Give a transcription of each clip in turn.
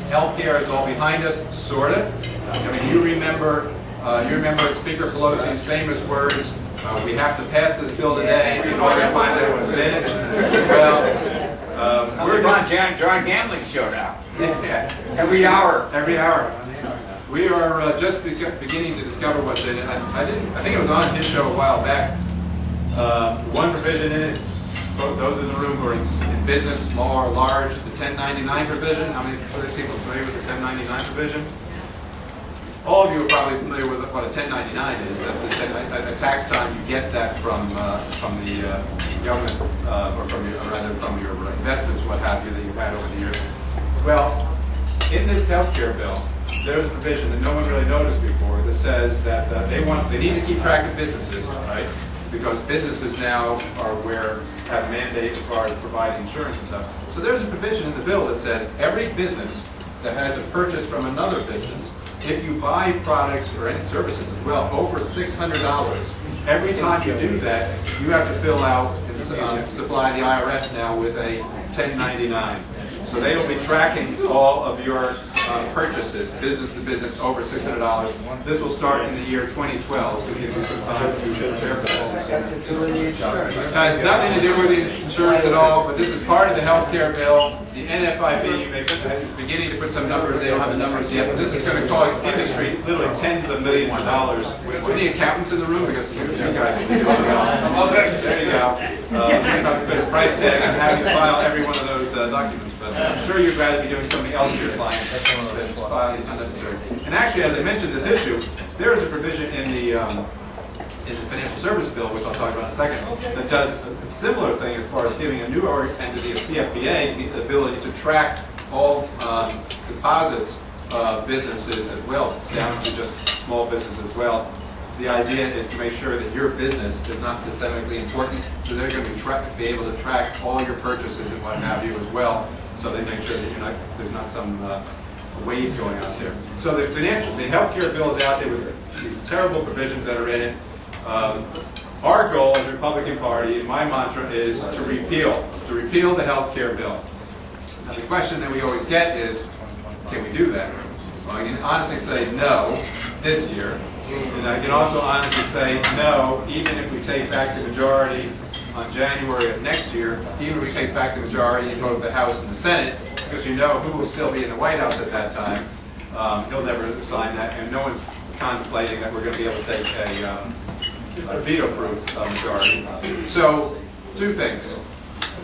Healthcare is all behind us, sort of. I mean, you remember Speaker Pelosi's famous words, we have to pass this bill today in order to find out what's in it. Well, we're on John Gambling showed up. Every hour. We are just beginning to discover what's in it. I think it was on his show a while back. One provision in it, those in the room who are in business, small or large, the 1099 provision. How many people are familiar with the 1099 provision? All of you are probably familiar with what a 1099 is. That's the tax time you get that from the government, or from your investments, what have you, that you've had over the years. Well, in this health care bill, there's a provision that no one really noticed before that says that they need to keep track of businesses, right? Because businesses now have a mandate as far as providing insurance and stuff. So there's a provision in the bill that says every business that has a purchase from another business, if you buy products or any services as well over $600, every time you do that, you have to fill out and supply the IRS now with a 1099. So they will be tracking all of your purchases, business to business, over $600. This will start in the year 2012, so it gives you some time to prepare for that. It has nothing to do with the insurance at all, but this is part of the health care bill. The NFIB is beginning to put some numbers. They don't have the numbers yet, but this is going to cost industry literally tens of millions of dollars. With the accountants in the room, because you guys will be doing it all. There you go. Put a price tag on how you file every one of those documents. But I'm sure you'd rather be doing something else with your clients than filing unnecessary. And actually, as I mentioned this issue, there is a provision in the financial service bill, which I'll talk about in a second, that does a similar thing as far as giving a new entity, a CFPA, the ability to track all deposits of businesses as well, down to just small business as well. The idea is to make sure that your business is not systemically important, so they're going to be able to track all your purchases and what have you as well, so they make sure that there's not some wave going on there. So the healthcare bill is out there with these terrible provisions that are in it. Our goal as the Republican Party, and my mantra, is to repeal the healthcare bill. Now the question that we always get is, can we do that? Well, I can honestly say no this year. And I can also honestly say no, even if we take back the majority on January of next year, even if we take back the majority in both the House and the Senate, because you know who will still be in the White House at that time. He'll never sign that, and no one's contemplating that we're going to be able to take a veto-proof majority. So, two things.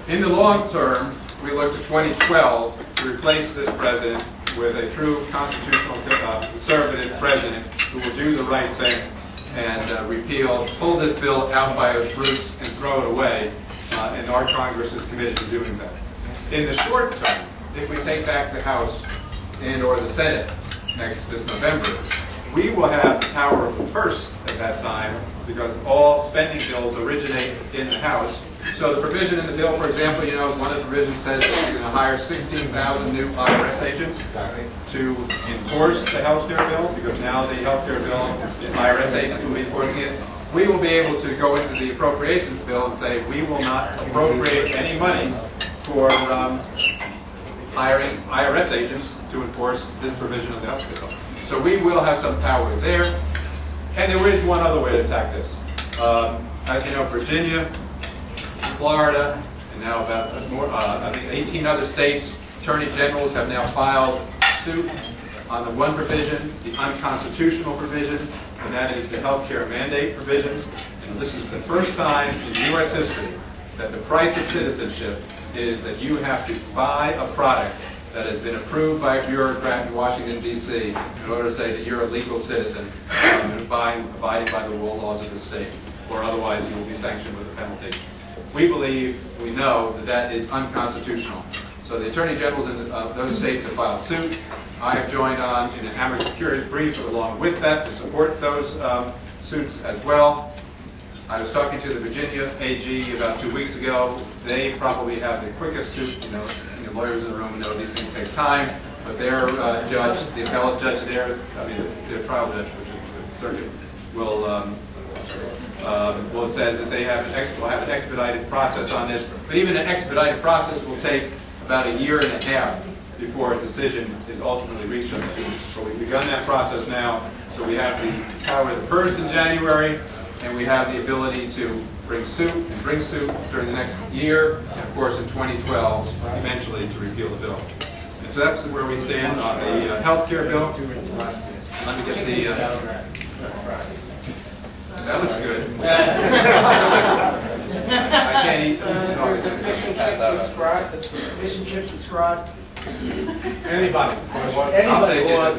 In the long term, we look to 2012 to replace this president with a true constitutional conservative president who will do the right thing and pull this bill out by its roots and throw it away, and our Congress is committed to doing that. In the short term, if we take back the House and or the Senate this November, we will have the power of the purse at that time because all spending bills originate in the House. So the provision in the bill, for example, one of the provisions says that you're going to hire 16,000 new IRS agents to enforce the health care bill, because now the health care bill, IRS agents will be enforcing it. We will be able to go into the appropriations bill and say we will not appropriate any money for hiring IRS agents to enforce this provision of the health care bill. So we will have some power there. And there is one other way to attack this. As you know, Virginia, Florida, and now about I think 18 other states, attorney generals have now filed suit on the one provision, the unconstitutional provision, and that is the health care mandate provision. And this is the first time in U.S. history that the price of citizenship is that you have to buy a product that has been approved by a bureaucrat in Washington, D.C. in order to say that you're a legal citizen and abiding by the laws of the state, or otherwise you will be sanctioned with a penalty. We know that is unconstitutional. So the attorney generals in those states have filed suit. I have joined on in an amicus brief along with that to support those suits as well. I was talking to the Virginia AG about 2 weeks ago. They probably have the quickest suit. Lawyers in the room know these things take time, but their judge, the appellate judge there, their trial judge, which is the circuit, will says that they will have an expedited process on this. But even an expedited process will take about 1.5 years before a decision is ultimately reached on this. But we've begun that process now, so we have the power of the purse in January, and we have the ability to bring suit during the next year, and of course in 2012, eventually to repeal the bill. And so that's where we stand on the health care bill. Let me get the... that looks good. I can't eat. Fish and chips with scrod. Anybody? I'll take it. All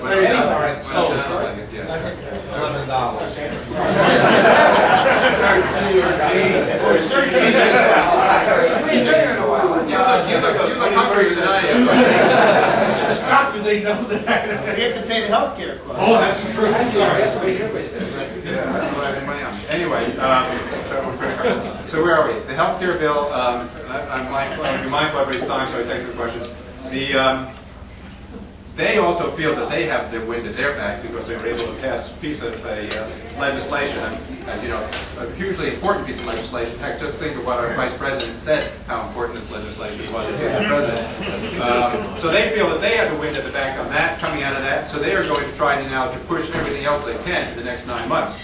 right, so $11. that's $11. You look hungry tonight. Scott, do they know that? We have to pay the health care cost. Oh, that's true. I'm sorry. Anyway, so where are we? The health care bill, I'm mindful of everybody's time, so I take some questions. They also feel that they have the wind at their back because they were able to pass a piece of legislation, as you know, a hugely important piece of legislation. In fact, just think of what our Vice President said, how important this legislation was to the President. So they feel that they have the wind at the back on that, coming out of that, so they are going to try now to push everything else they can in the next 9 months.